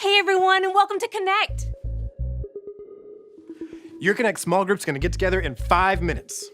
Hey everyone, and welcome to Connect. Your Connect small group's gonna get together in 5 minutes.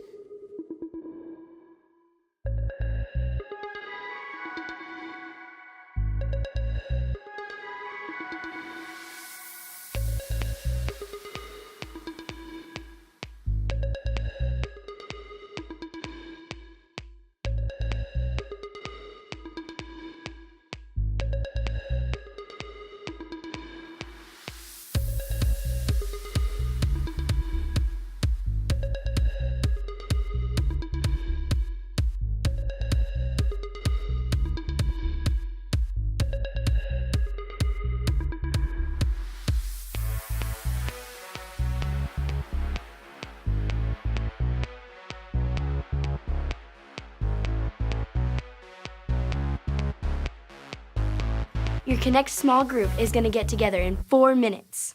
Your Connect small group is going to get together in 4 minutes.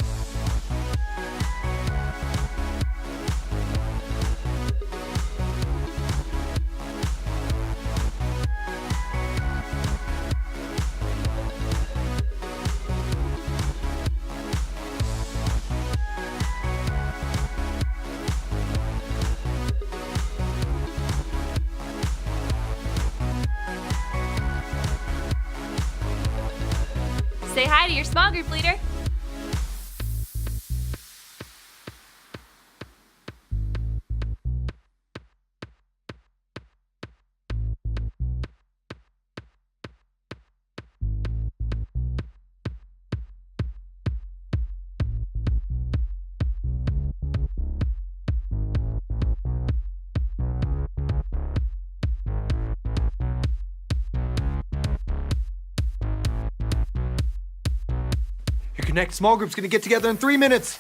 Say hi to your small group leader. Your Connect small group's gonna get together in 3 minutes.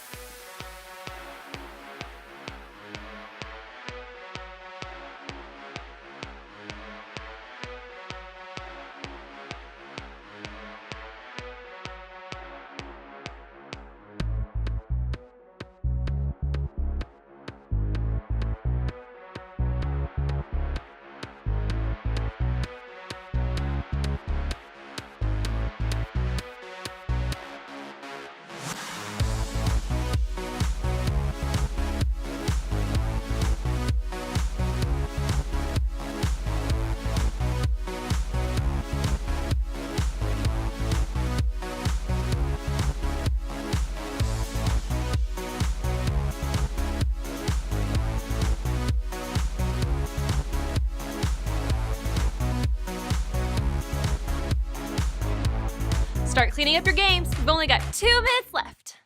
Start cleaning up your games. We've only got 2 minutes left.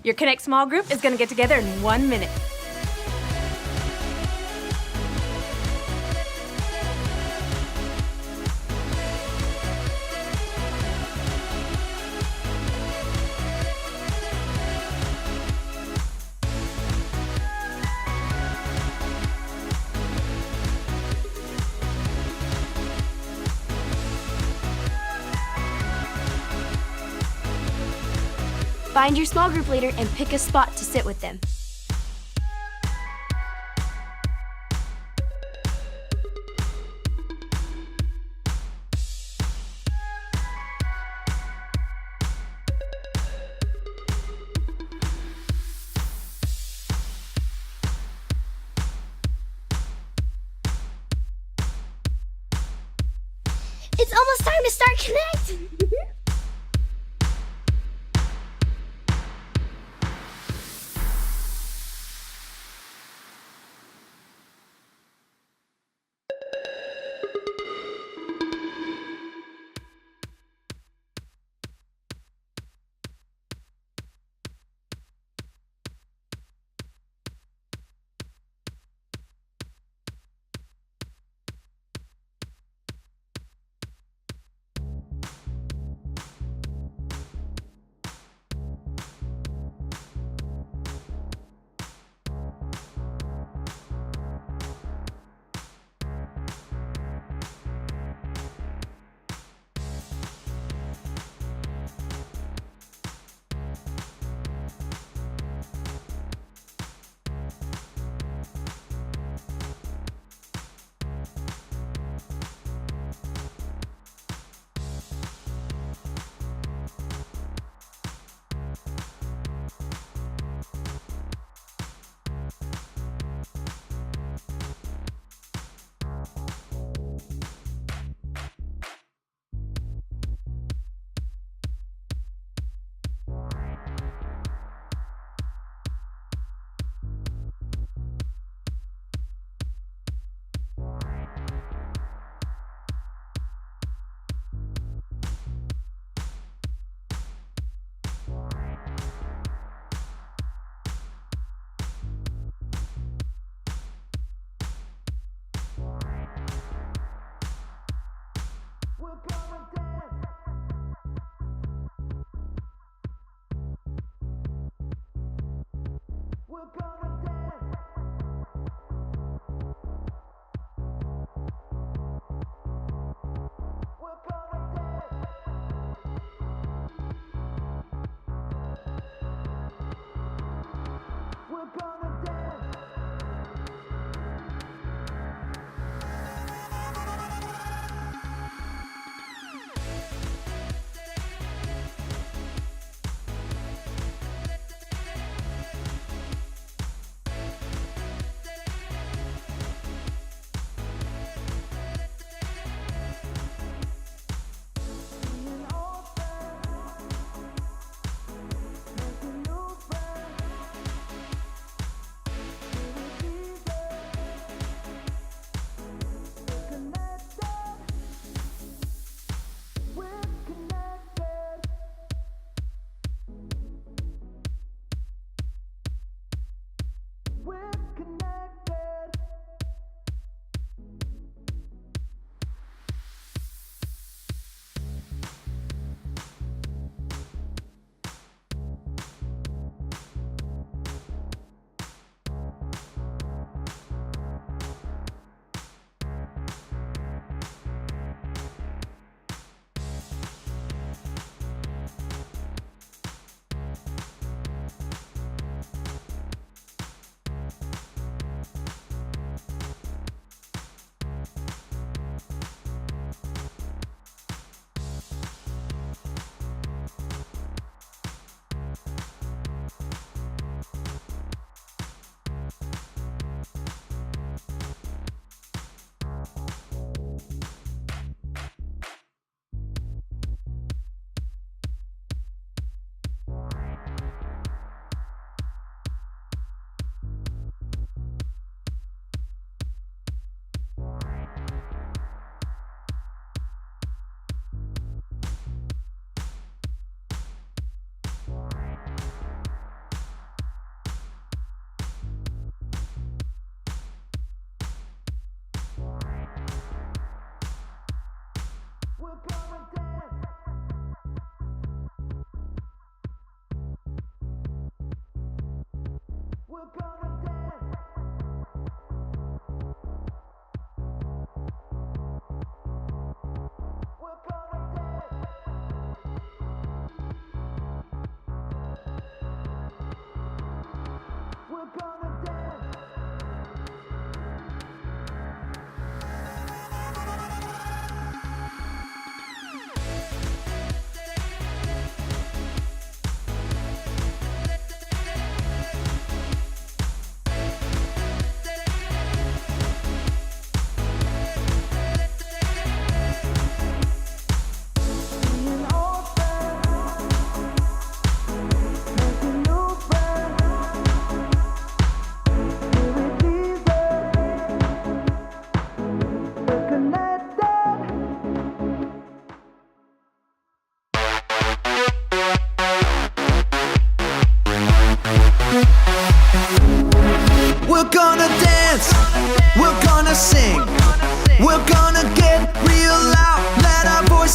Your Connect small group is going to get together in 1 minute. Find your small group leader and pick a spot to sit with them. It's almost time to start Connect!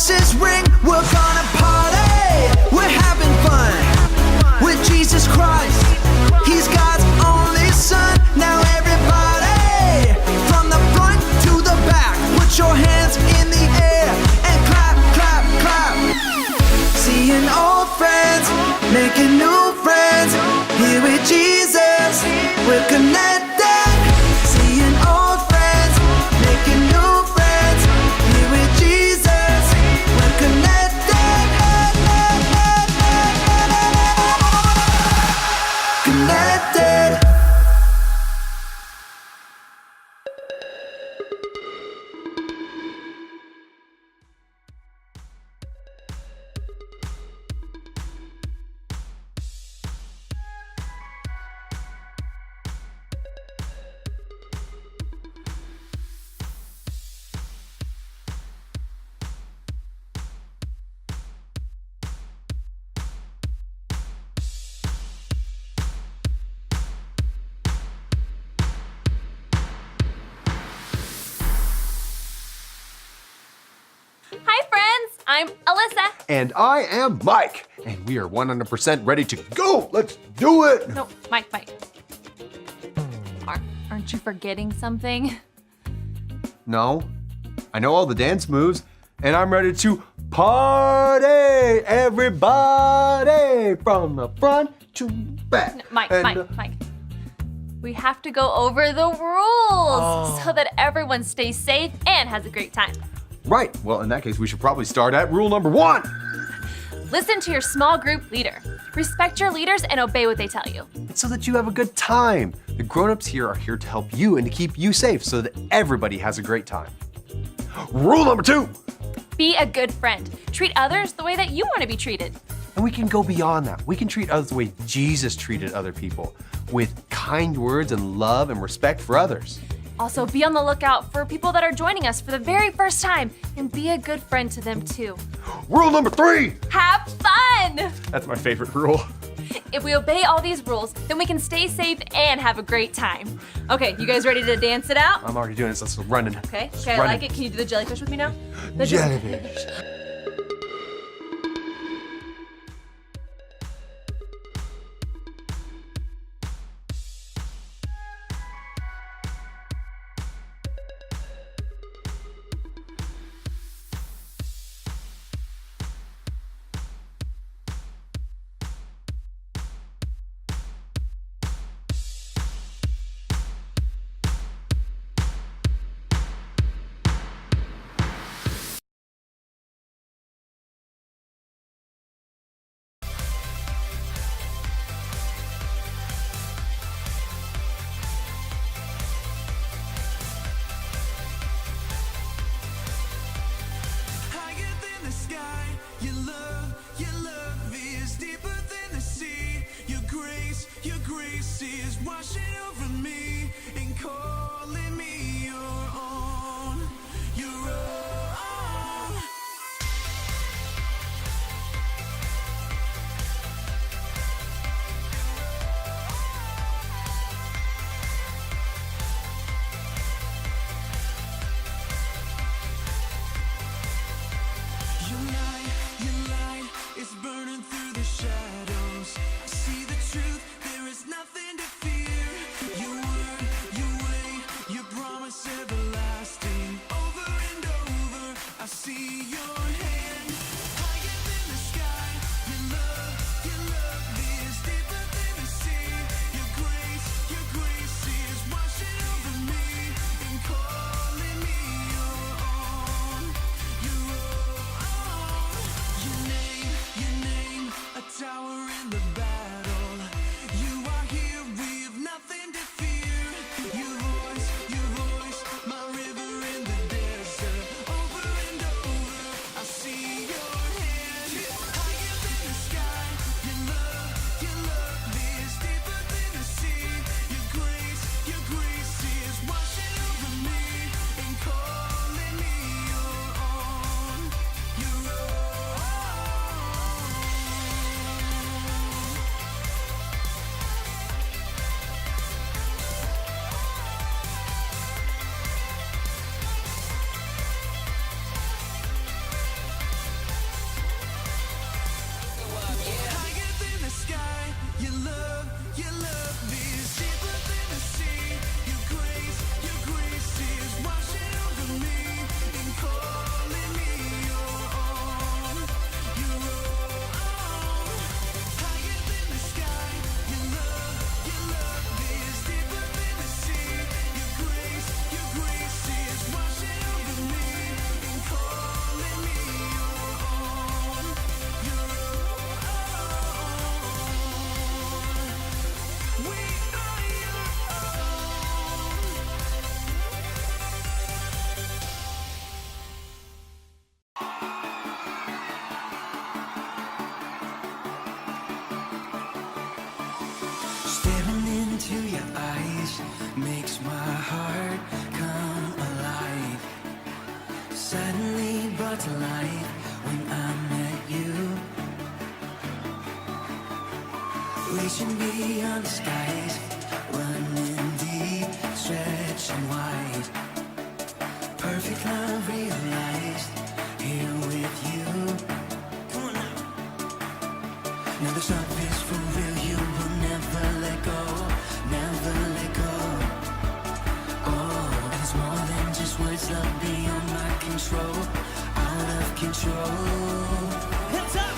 voices ring, we're gonna party. We're having fun with Jesus Christ. He's God's only son. Now everybody, from the front to the back, put your hands in the air and clap, clap, clap. Seeing old friends, making new friends. Here with Jesus, we're connected. Seeing old friends, making new friends. Here with Jesus, we're connected. Connected. Hi, friends. I'm Alyssa. And I am Mike. And we are 100% ready to go. Let's do it. No, Mike. Aren't you forgetting something? No, I know all the dance moves, and I'm ready to party, everybody, from the front to back. Mike. And, Mike. We have to go over the rules so that everyone stays safe and has a great time. Right, well, in that case, we should probably start at rule number 1. Listen to your small group leader. Respect your leaders and obey what they tell you. It's so that you have a good time. The grown-ups here are here to help you and to keep you safe so that everybody has a great time. Rule number 2. Be a good friend. Treat others the way that you want to be treated. And we can go beyond that. We can treat others the way Jesus treated other people, with kind words and love and respect for others. Also, be on the lookout for people that are joining us for the very first time and be a good friend to them too. Rule number 3. Have fun! That's my favorite rule. If we obey all these rules, then we can stay safe and have a great time. Okay, you guys ready to dance it out? I'm already doing this. Let's run it. Okay, I like it. Can you do the jellyfish with me now? The Jellyfish. Staring into your eyes makes my heart come alive. Suddenly brought to life when I met you. Reaching beyond the skies, running deep, stretching wide. Perfect love realized here with you. Come on now. Now this love is for real. You will never let go, never let go. Oh, and it's more than just words. Love beyond my control, out of control. Hands up.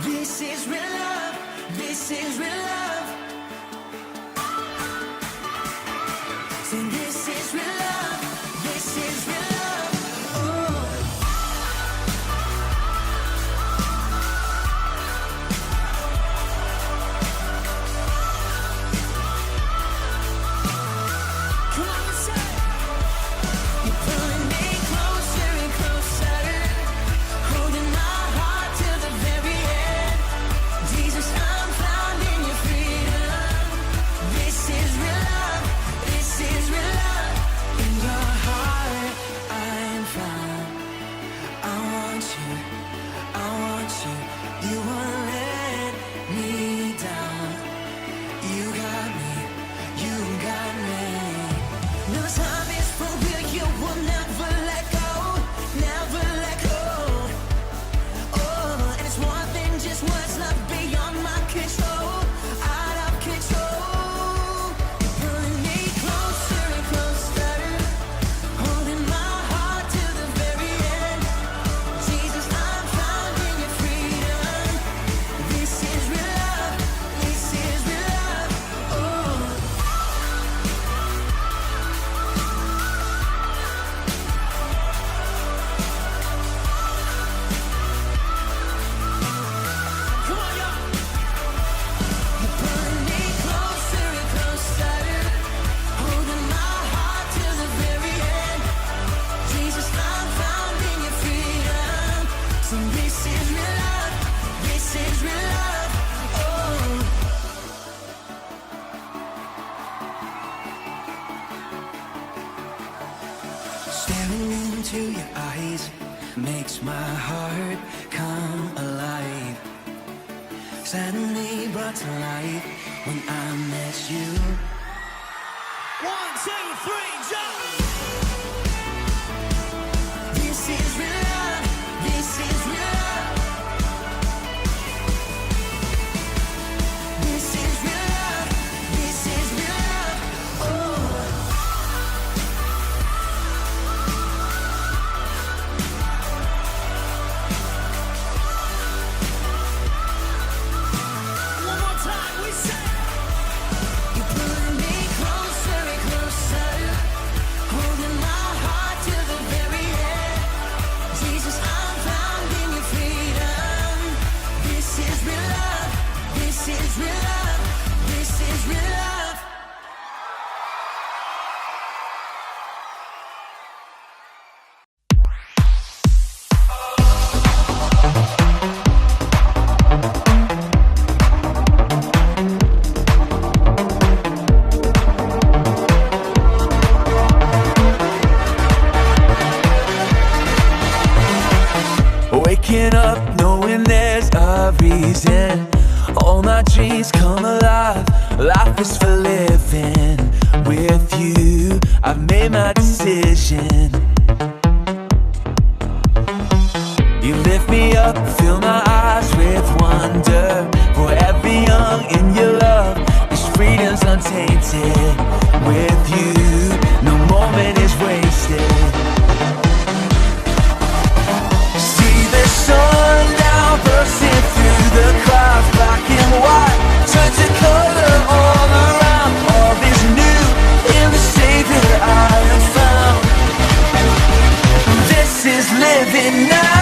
This is real love. This is real love. Say this is real love. This is real love. Oh. Come on, let's say. You're pulling me closer and closer, holding my heart till the very end. Jesus, I'm found in your freedom. This is real love. This is real love. In your heart, I'm found. I want you. I want you. You won't let me down. You got me. You got me. No time is for real. You will never let go. Never let go. Oh, and it's more than just words. Love beyond my control. Out of control. You're pulling me closer and closer, holding my heart till the very end. Jesus, I'm found in your freedom. This is real love. This is real love. Oh. Come on, y'all. You're pulling me closer and closer, holding my heart till the very end. Jesus, I'm found in your freedom. So this is real love. This is real love. Oh. Staring into your eyes makes my heart come alive. Suddenly brought to life when I met you. 1, 2, 3, jump! This is real love. This is real love. This is real love. This is real love. Oh. One more time, we say. You're pulling me closer and closer, holding my heart till the very end. Jesus, I'm found in your freedom. This is real love. This is real love. This is real love. Waking up knowing there's a reason. All my dreams come alive. Life is for living. With you, I've made my decision. You lift me up, fill my eyes with wonder. Forever young in your love, this freedom's untainted. With you, no moment is wasted. See the sun now bursting through the clouds. Black and white turn to color all around. All is new in the Savior I have found. This is living now.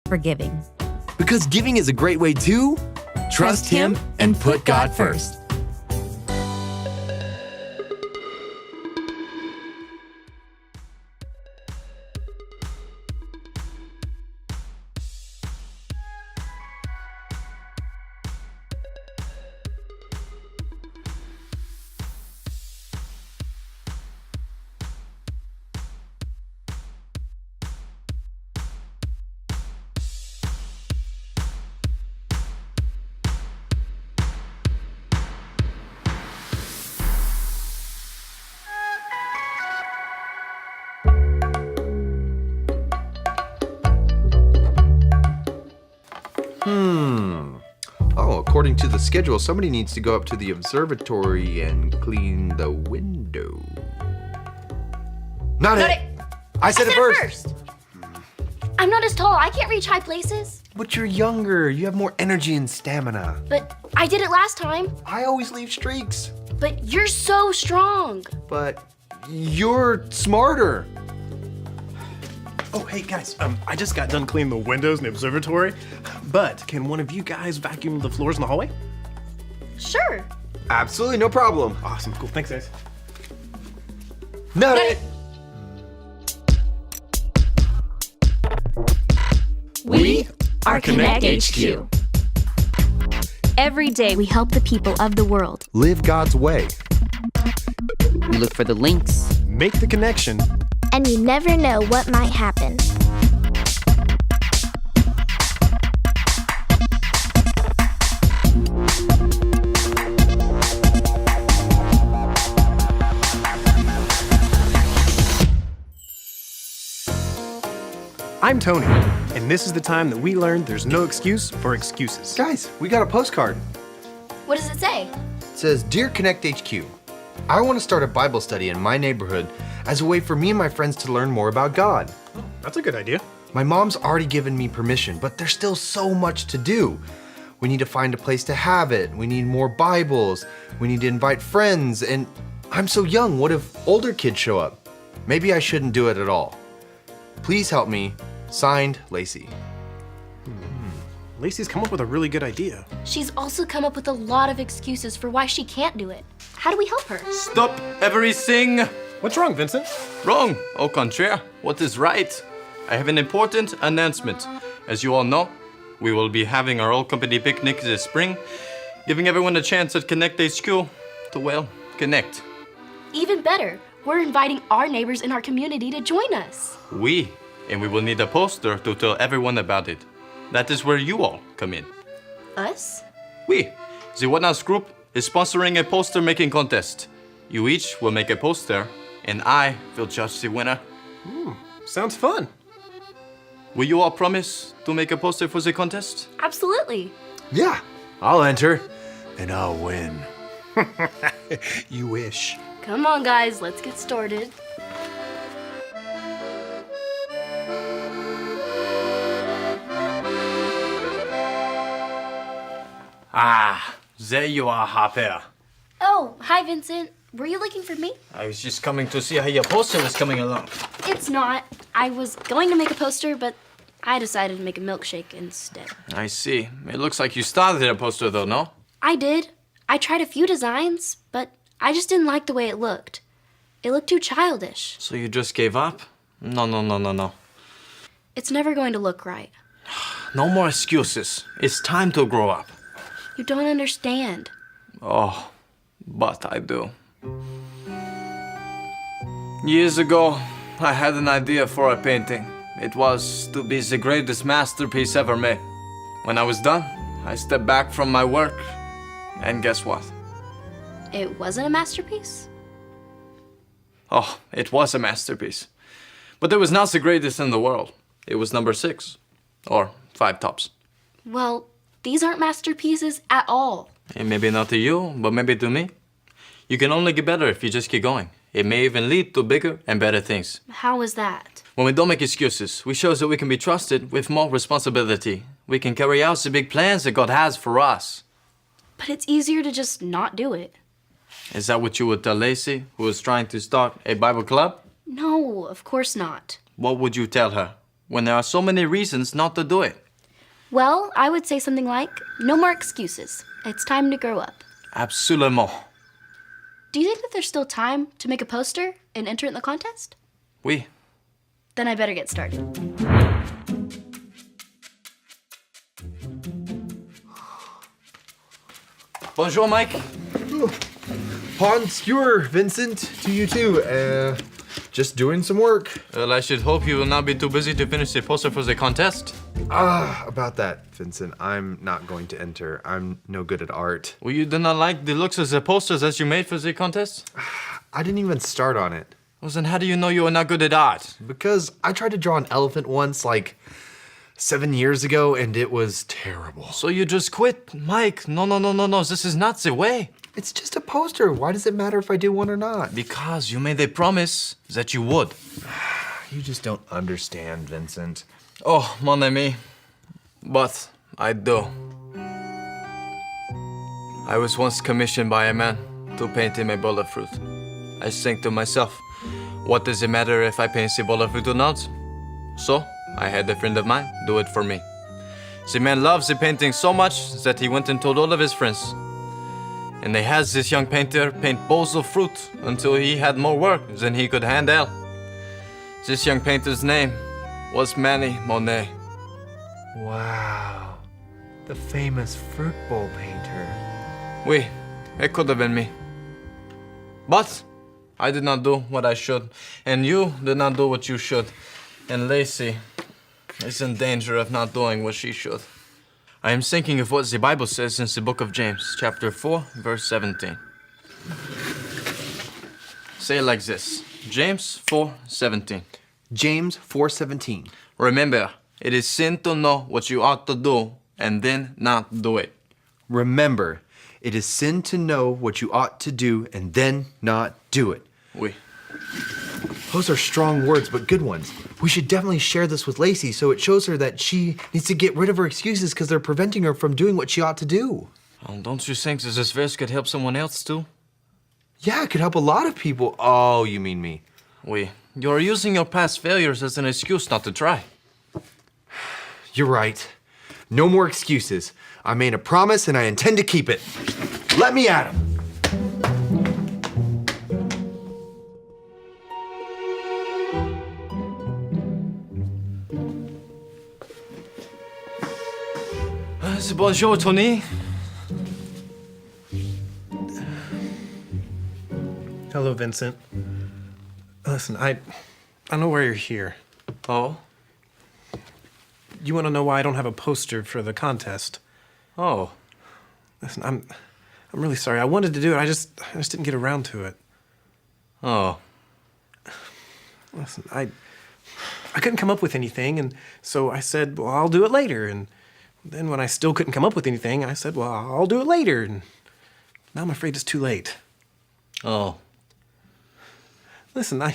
for giving. Because giving is a great way to trust Him and put God first. Oh, according to the schedule, somebody needs to go up to the observatory and clean the window. Not it! I said it first! I'm not as tall. I can't reach high places. But you're younger. You have more energy and stamina. But I did it last time. I always leave streaks. But you're so strong. But you're smarter. Oh, hey guys, I just got done cleaning the windows in the observatory, but can one of you guys vacuum the floors in the hallway? Sure. Absolutely, no problem. Awesome, cool, thanks guys. Not it! We are Connect HQ. Every day we help the people of the world. Live God's way. We look for the links. Make the connection. And you never know what might happen. I'm Tony, and this is the time that we learned there's no excuse for excuses. Guys, we got a postcard. What does it say? It says, Dear Connect HQ, I want to start a Bible study in my neighborhood as a way for me and my friends to learn more about God. That's a good idea. My mom's already given me permission, but there's still so much to do. We need to find a place to have it. We need more Bibles. We need to invite friends. And I'm so young, what if older kids show up? Maybe I shouldn't do it at all. Please help me. Signed, Lacey. Lacey's come up with a really good idea. She's also come up with a lot of excuses for why she can't do it. How do we help her? Stop everything! What's wrong, Vincent? Wrong! Au contraire, what is right? I have an important announcement. As you all know, we will be having our old company picnic this spring, giving everyone a chance at Connect HQ to, well, connect. Even better, we're inviting our neighbors in our community to join us. And we will need a poster to tell everyone about it. That is where you all come in. Us? The Whatnots group is sponsoring a poster making contest. You each will make a poster, and I will judge the winner. Sounds fun. Will you all promise to make a poster for the contest? Absolutely. Yeah, I'll enter, and I'll win. You wish. Come on, guys, let's get started. There you are, Harper. Oh, hi, Vincent. Were you looking for me? I was just coming to see how your poster was coming along. It's not. I was going to make a poster, but I decided to make a milkshake instead. I see. It looks like you started a poster though, no? I did. I tried a few designs, but I just didn't like the way it looked. It looked too childish. So you just gave up? No. It's never going to look right. No more excuses. It's time to grow up. You don't understand. Oh, but I do. Years ago, I had an idea for a painting. It was to be the greatest masterpiece ever made. When I was done, I stepped back from my work, and guess what? It wasn't a masterpiece? Oh, it was a masterpiece. But it was not the greatest in the world. It was number 6, or 5 tops. Well, these aren't masterpieces at all. And maybe not to you, but maybe to me. You can only get better if you just keep going. It may even lead to bigger and better things. How is that? When we don't make excuses, we show that we can be trusted with more responsibility. We can carry out the big plans that God has for us. But it's easier to just not do it. Is that what you would tell Lacey, who is trying to start a Bible club? No, of course not. What would you tell her? when there are so many reasons not to do it? Well, I would say something like, no more excuses. It's time to grow up. Absolument. Do you think that there's still time to make a poster and enter it in the contest? Oui. Then I better get started. Bonjour, Mike. Bon skewer, Vincent. To you too. Just doing some work. Well, I should hope you will not be too busy to finish the poster for the contest. About that, Vincent. I'm not going to enter. I'm no good at art. Well, you do not like the looks of the posters that you made for the contest? I didn't even start on it. Well, then how do you know you are not good at art? Because I tried to draw an elephant once, like 7 years ago, and it was terrible. So you just quit? Mike, no, this is not the way. It's just a poster. Why does it matter if I do one or not? Because you made a promise that you would. You just don't understand, Vincent. Oh, mon ami. But I do. I was once commissioned by a man to paint him a bowl of fruit. I think to myself, what does it matter if I paint the bowl of fruit or not? So, I had a friend of mine do it for me. The man loves the painting so much that he went and told all of his friends. And they had this young painter paint bowls of fruit until he had more work than he could handle. This young painter's name was Manny Monet. Wow. The famous fruit bowl painter. Oui, it could have been me. But I did not do what I should, and you did not do what you should. And Lacey is in danger of not doing what she should. I am thinking of what the Bible says in the book of James, chapter 4, verse 17. Say it like this. James 4:17. James 4:17. Remember, it is sin to know what you ought to do and then not do it. Remember, it is sin to know what you ought to do and then not do it. Oui. Those are strong words, but good ones. We should definitely share this with Lacey so it shows her that she needs to get rid of her excuses because they're preventing her from doing what she ought to do. Oh, don't you think that this verse could help someone else too? Yeah, it could help a lot of people. Oh, you mean me. Oui. You're using your past failures as an excuse not to try. You're right. No more excuses. I made a promise and I intend to keep it. Let me at him. Bonjour, Tony. Hello, Vincent. Listen, I know why you're here. Oh? You want to know why I don't have a poster for the contest? Oh. Listen, I'm really sorry. I wanted to do it. I just didn't get around to it. Oh. Listen, I couldn't come up with anything, and so I said, well, I'll do it later. And then when I still couldn't come up with anything, I said, well, I'll do it later. And now I'm afraid it's too late. Oh. Listen, I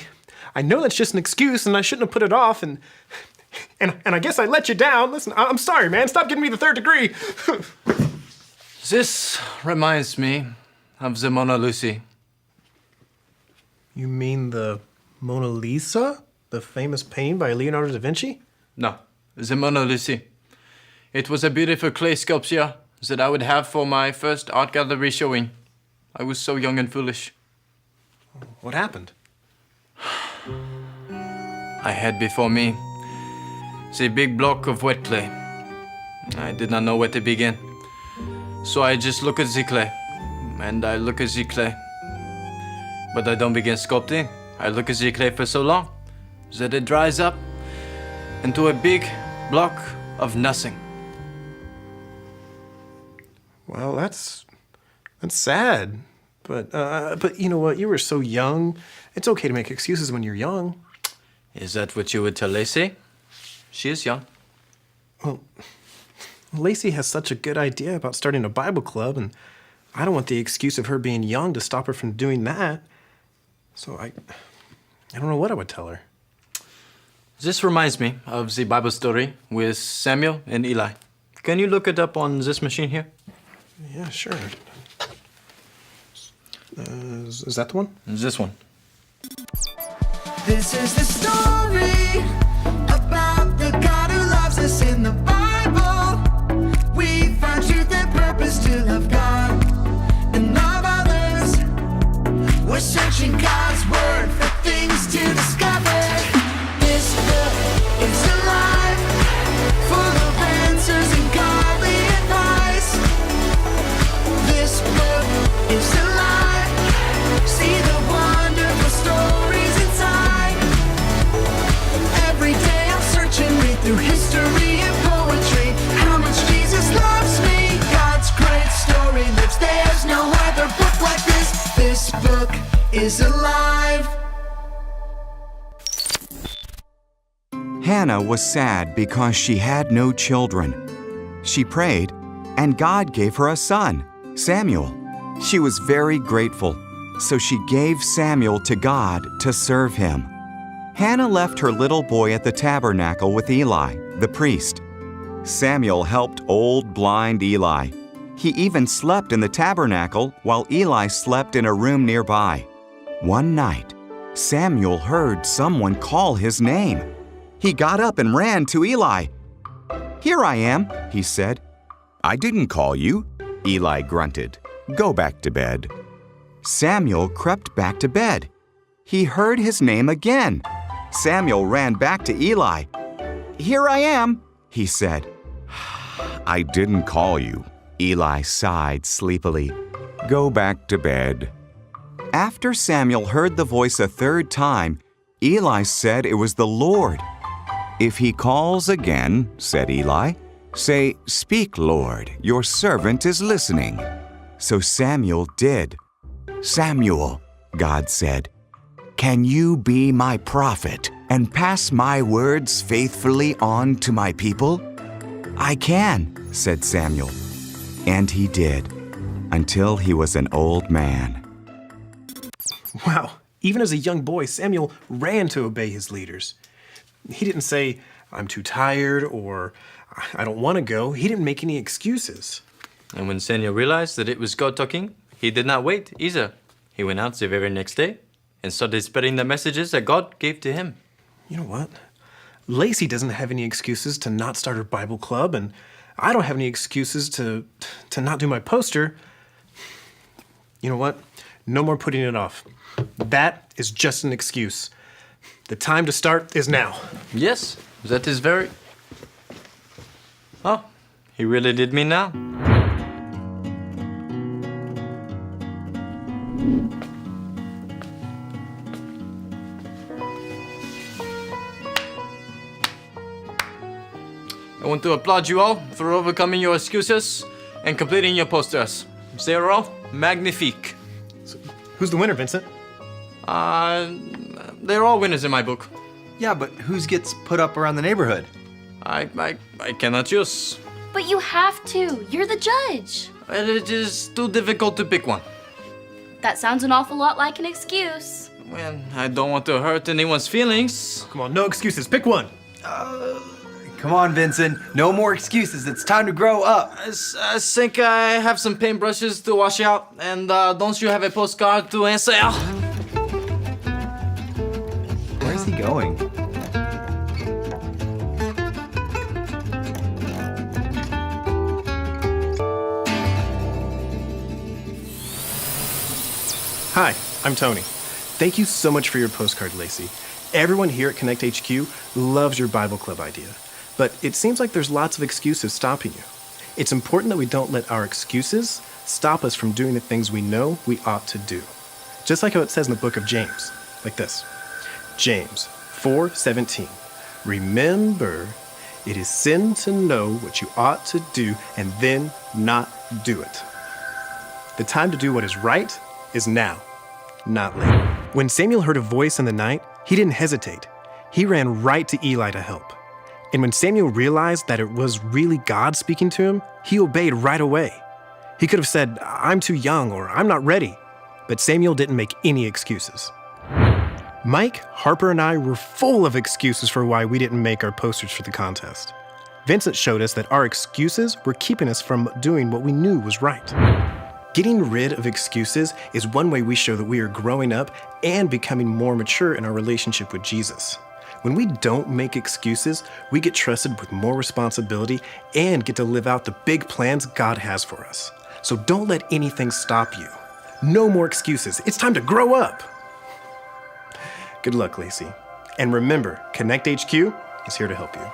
know that's just an excuse, and I shouldn't have put it off, and I guess I let you down. Listen, I'm sorry, man. Stop giving me the third degree. This reminds me of the Mona Lisa. You mean the Mona Lisa? The famous painting by Leonardo da Vinci? No, the Mona Lisa. It was a beautiful clay sculpture that I would have for my first art gallery showing. I was so young and foolish. What happened? I had before me the big block of wet clay. I did not know where to begin. So I just look at the clay, and I look at the clay. But I don't begin sculpting. I look at the clay for so long that it dries up into a big block of nothing. Well, that's sad. But you know what? You were so young. It's okay to make excuses when you're young. Is that what you would tell Lacey? She is young. Well, Lacey has such a good idea about starting a Bible club, and I don't want the excuse of her being young to stop her from doing that. So I don't know what I would tell her. This reminds me of the Bible story with Samuel and Eli. Can you look it up on this machine here? Yeah, sure. Is that the one? This one. This is the story about the book is alive. Hannah was sad because she had no children. She prayed, and God gave her a son, Samuel. She was very grateful, so she gave Samuel to God to serve him. Hannah left her little boy at the tabernacle with Eli, the priest. Samuel helped old blind Eli. He even slept in the tabernacle while Eli slept in a room nearby. One night, Samuel heard someone call his name. He got up and ran to Eli. "Here I am," he said. "I didn't call you," Eli grunted. "Go back to bed." Samuel crept back to bed. He heard his name again. Samuel ran back to Eli. "Here I am," he said. "I didn't call you," Eli sighed sleepily. "Go back to bed." After Samuel heard the voice a third time, Eli said it was the Lord. "If he calls again," said Eli, "say, 'Speak, Lord, your servant is listening.'" So Samuel did. "Samuel," God said, "can you be my prophet and pass my words faithfully on to my people?" "I can," said Samuel. And he did, until he was an old man. Wow, even as a young boy, Samuel ran to obey his leaders. He didn't say, "I'm too tired," or "I don't want to go." He didn't make any excuses. And when Samuel realized that it was God talking, he did not wait either. He went out the very next day and started spreading the messages that God gave to him. You know what? Lacey doesn't have any excuses to not start her Bible club, and I don't have any excuses to not do my poster. You know what? No more putting it off. That is just an excuse. The time to start is now. Yes, that is very... Oh, he really did mean now. I want to applaud you all for overcoming your excuses and completing your posters. Zero, magnifique. So, who's the winner, Vincent? They're all winners in my book. Yeah, but whose gets put up around the neighborhood? I cannot choose. But you have to. You're the judge. It is too difficult to pick one. That sounds an awful lot like an excuse. Well, I don't want to hurt anyone's feelings. Come on, no excuses. Pick one. Come on, Vincent. No more excuses. It's time to grow up. I think I have some paintbrushes to wash out, and don't you have a postcard to answer? Where's he going? Hi, I'm Tony. Thank you so much for your postcard, Lacey. Everyone here at Connect HQ loves your Bible Club idea, but it seems like there's lots of excuses stopping you. It's important that we don't let our excuses stop us from doing the things we know we ought to do. Just like how it says in the book of James, like this. James 4:17. Remember, it is sin to know what you ought to do and then not do it. The time to do what is right is now, not later. When Samuel heard a voice in the night, he didn't hesitate. He ran right to Eli to help. And when Samuel realized that it was really God speaking to him, he obeyed right away. He could have said, "I'm too young," or "I'm not ready." But Samuel didn't make any excuses. Mike, Harper, and I were full of excuses for why we didn't make our posters for the contest. Vincent showed us that our excuses were keeping us from doing what we knew was right. Getting rid of excuses is one way we show that we are growing up and becoming more mature in our relationship with Jesus. When we don't make excuses, we get trusted with more responsibility and get to live out the big plans God has for us. So don't let anything stop you. No more excuses. It's time to grow up. Good luck, Lacey. And remember, Connect HQ is here to help you.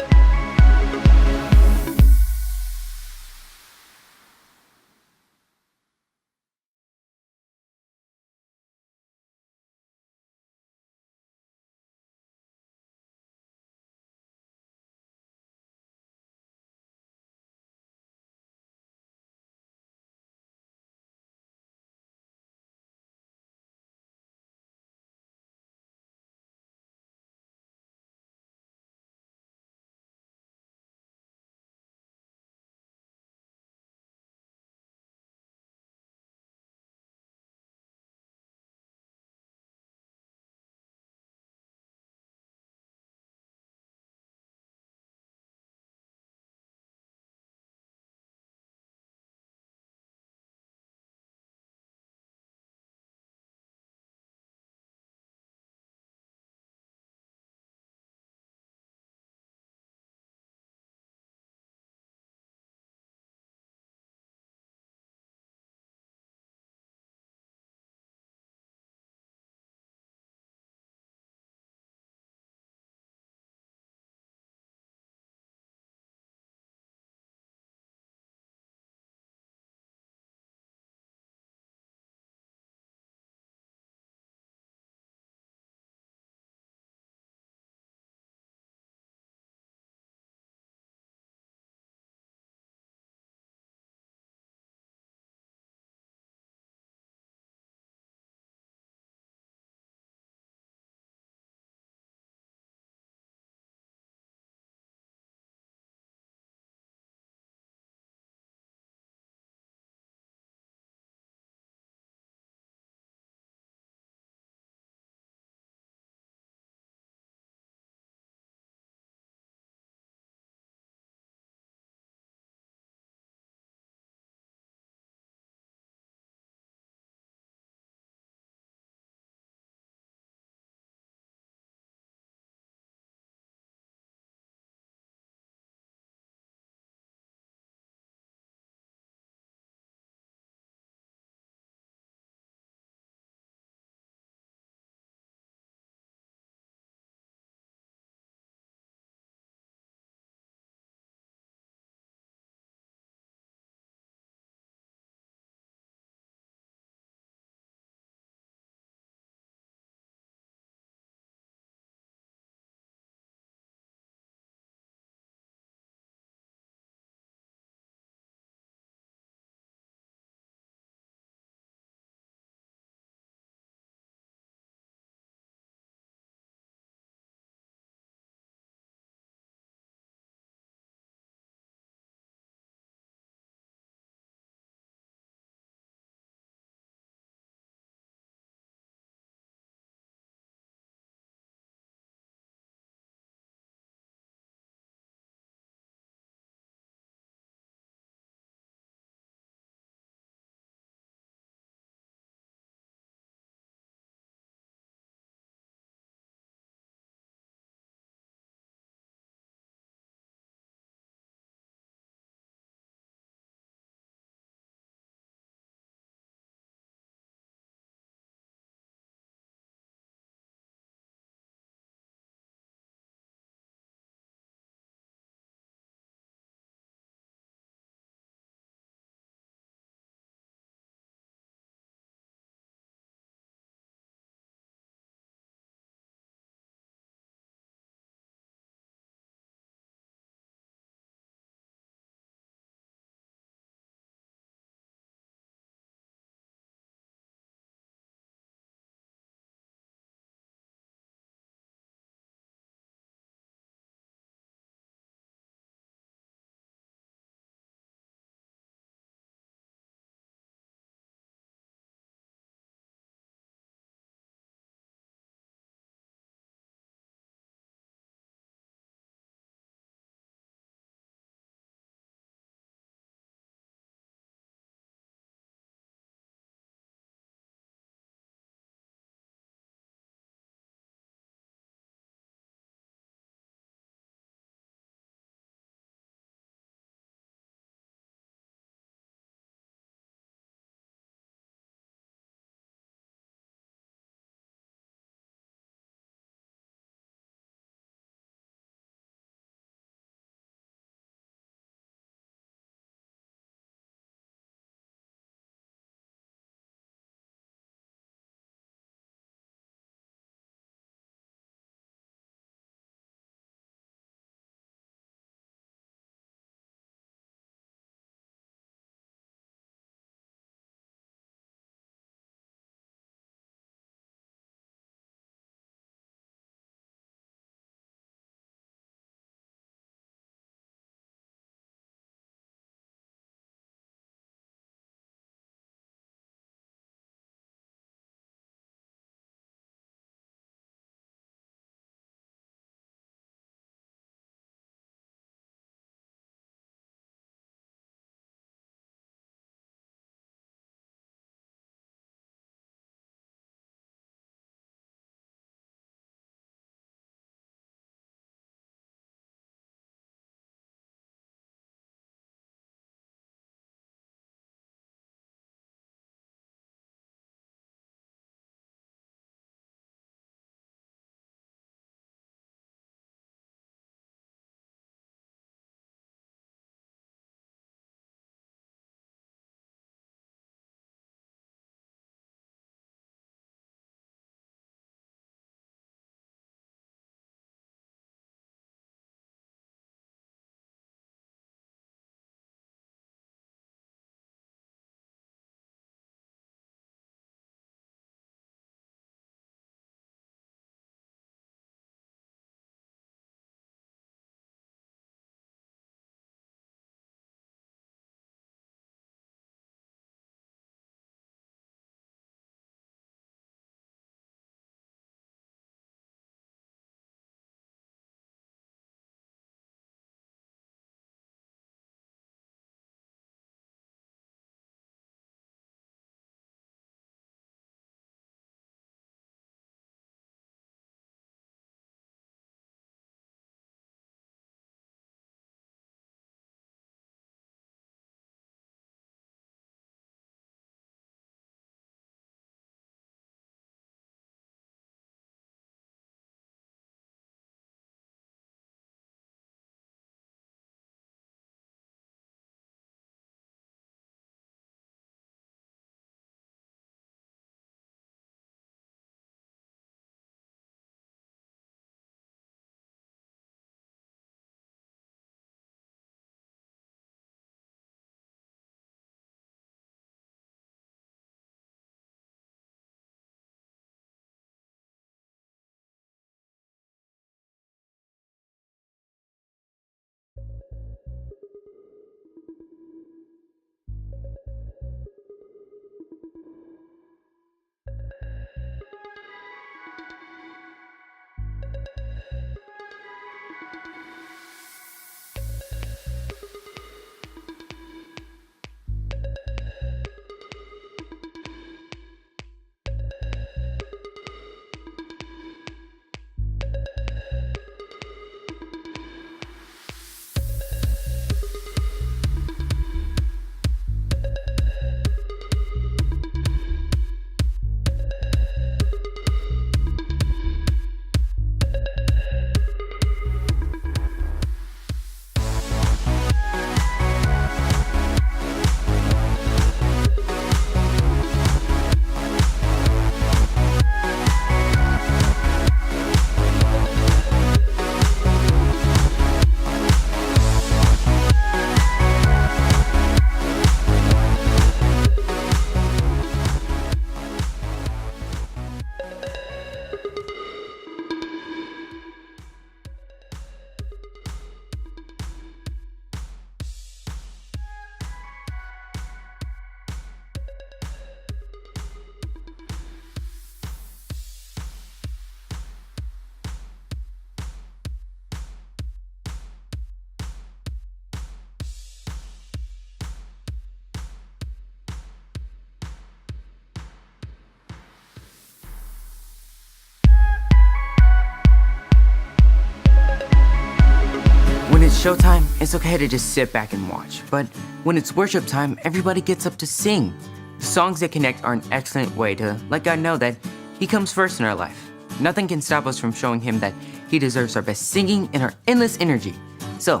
When it's showtime, it's okay to just sit back and watch. But when it's worship time, everybody gets up to sing. The songs that connect are an excellent way to let God know that He comes first in our life. Nothing can stop us from showing Him that He deserves our best singing and our endless energy. So,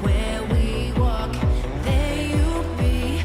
Where we walk, there you'll be.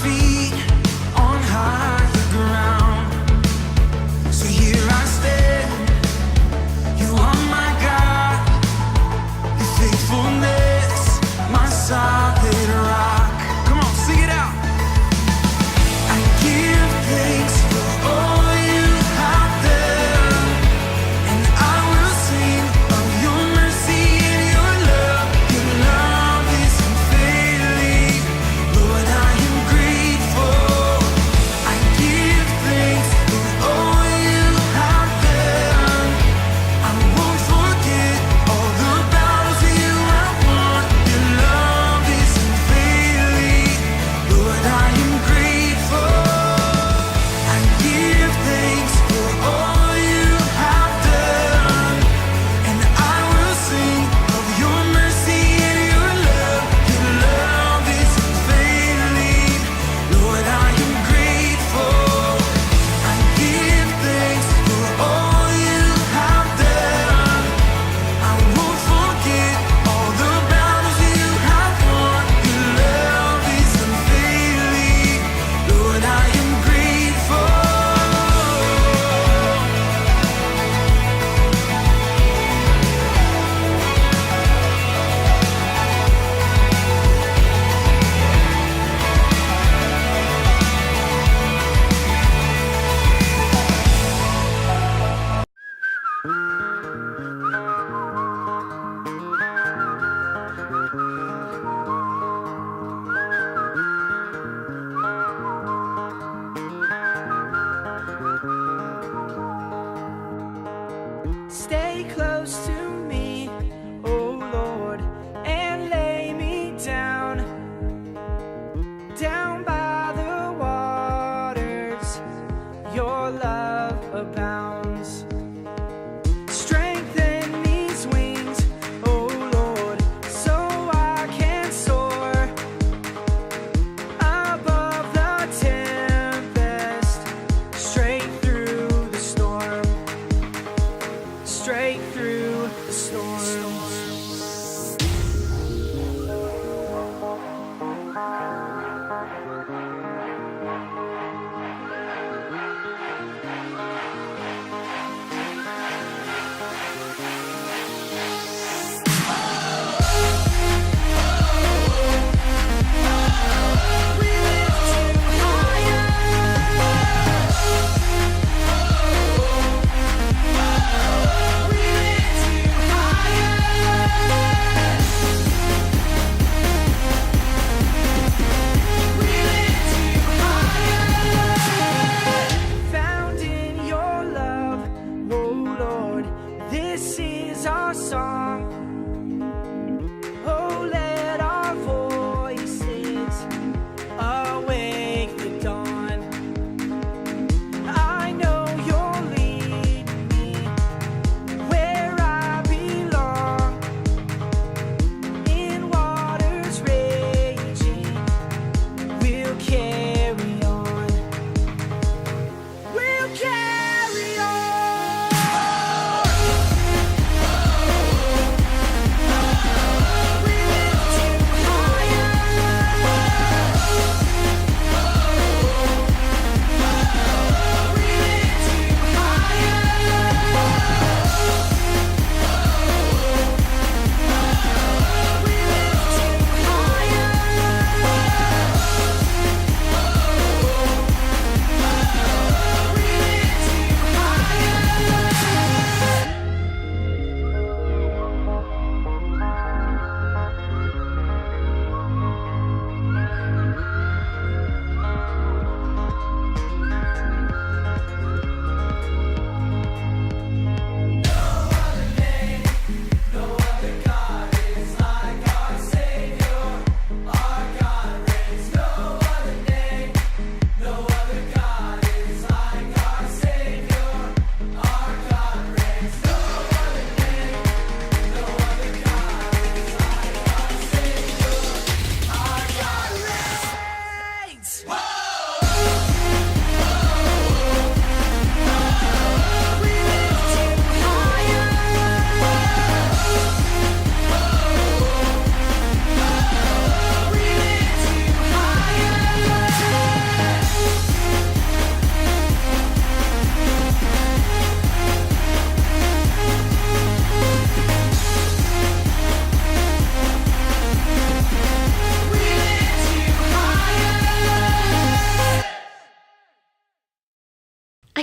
feet on higher ground. So here I stand. You are my God. Your faithfulness, my solid rock. Come on, sing it out. I give thanks for all you have done, and I will sing of your mercy and your love. Your love is unfailing. Lord, I am grateful.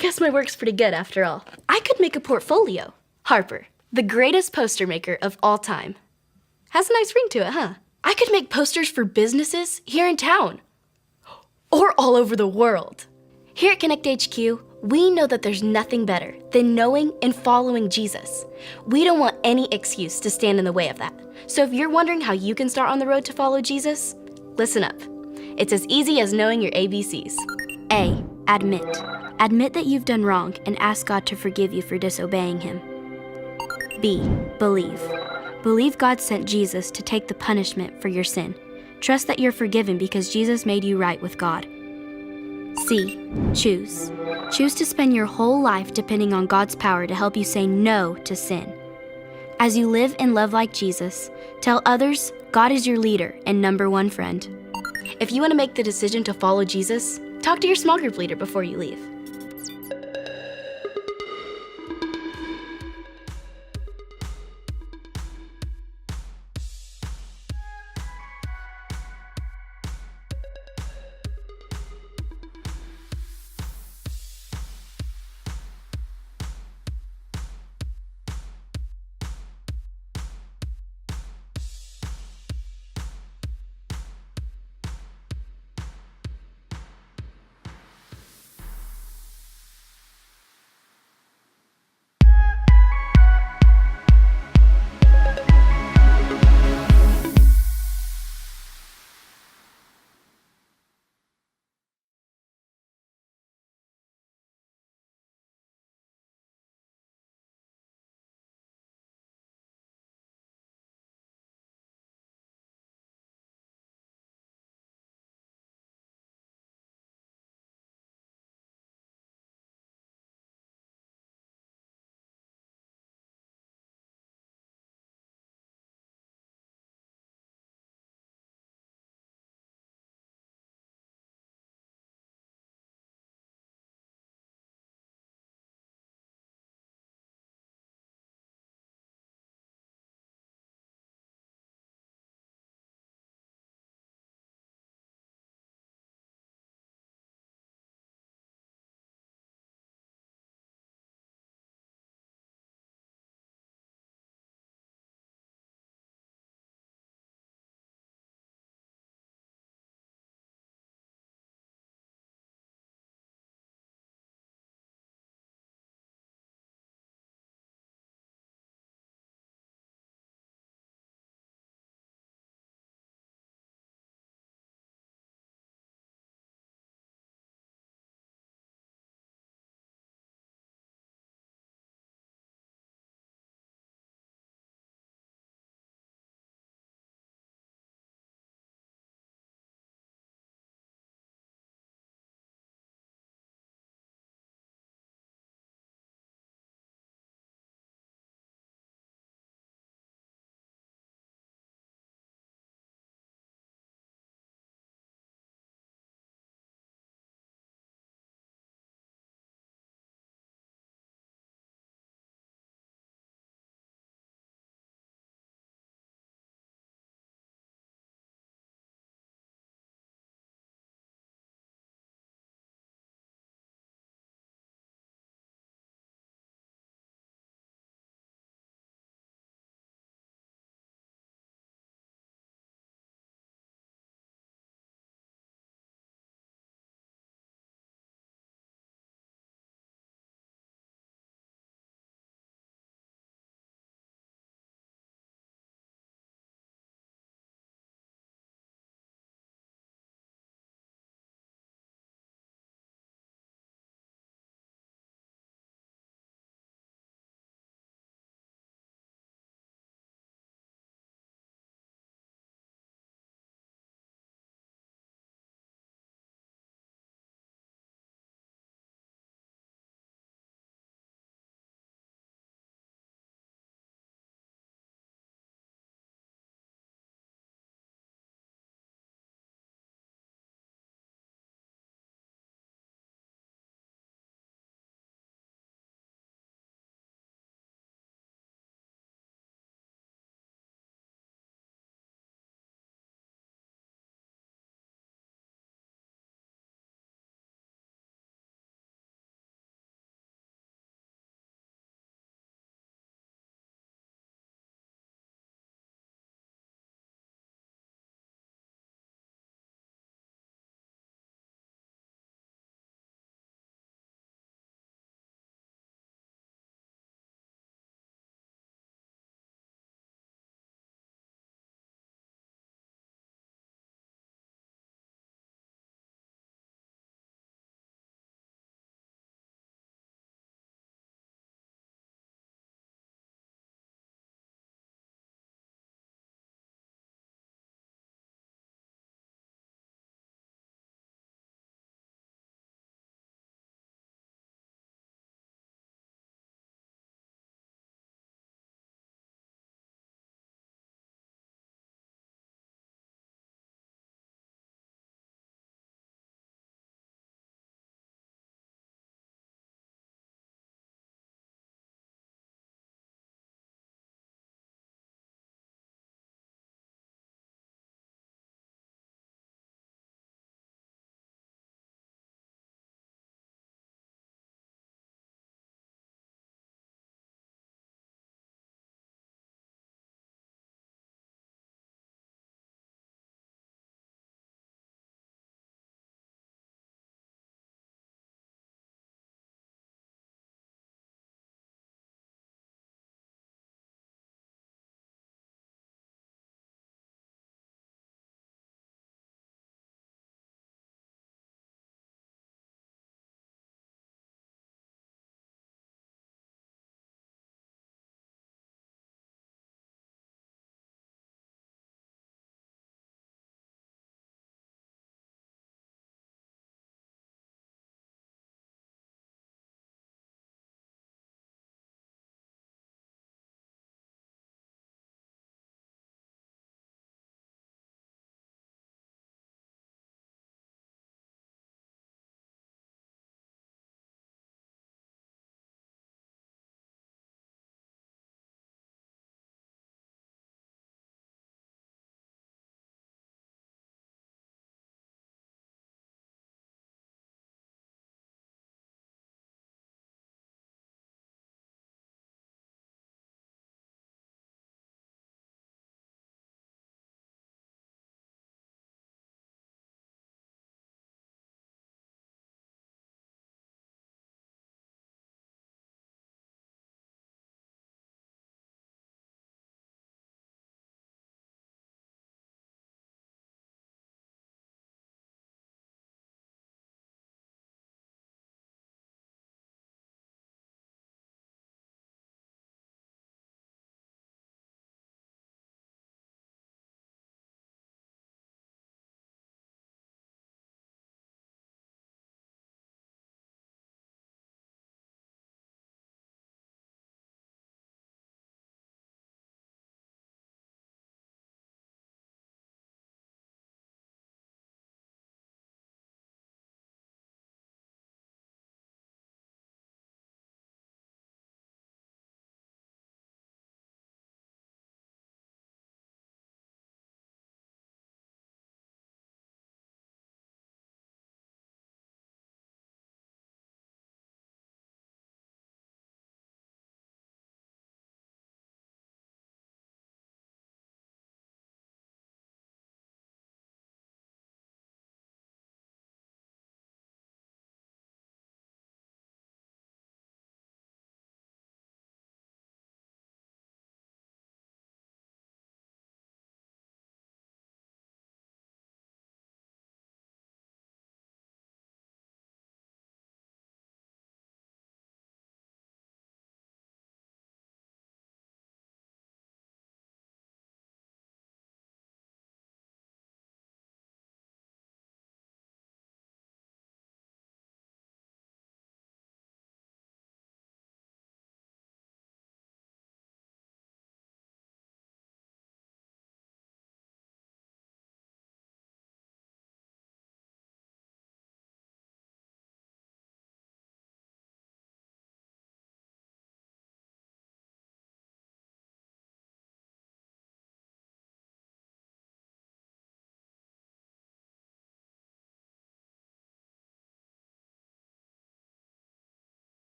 guess my work's pretty good after all. I could make a portfolio. Harper, the greatest poster maker of all time. Has a nice ring to it, huh? I could make posters for businesses here in town. Or all over the world. Here at Connect HQ, we know that there's nothing better than knowing and following Jesus. We don't want any excuse to stand in the way of that. So if you're wondering how you can start on the road to follow Jesus, listen up. It's as easy as knowing your ABCs. A, admit. Admit that you've done wrong and ask God to forgive you for disobeying Him. B, believe. Believe God sent Jesus to take the punishment for your sin. Trust that you're forgiven because Jesus made you right with God. C, choose. Choose to spend your whole life depending on God's power to help you say no to sin. As you live and love like Jesus, tell others God is your leader and number one friend. If you want to make the decision to follow Jesus, talk to your small group leader before you leave.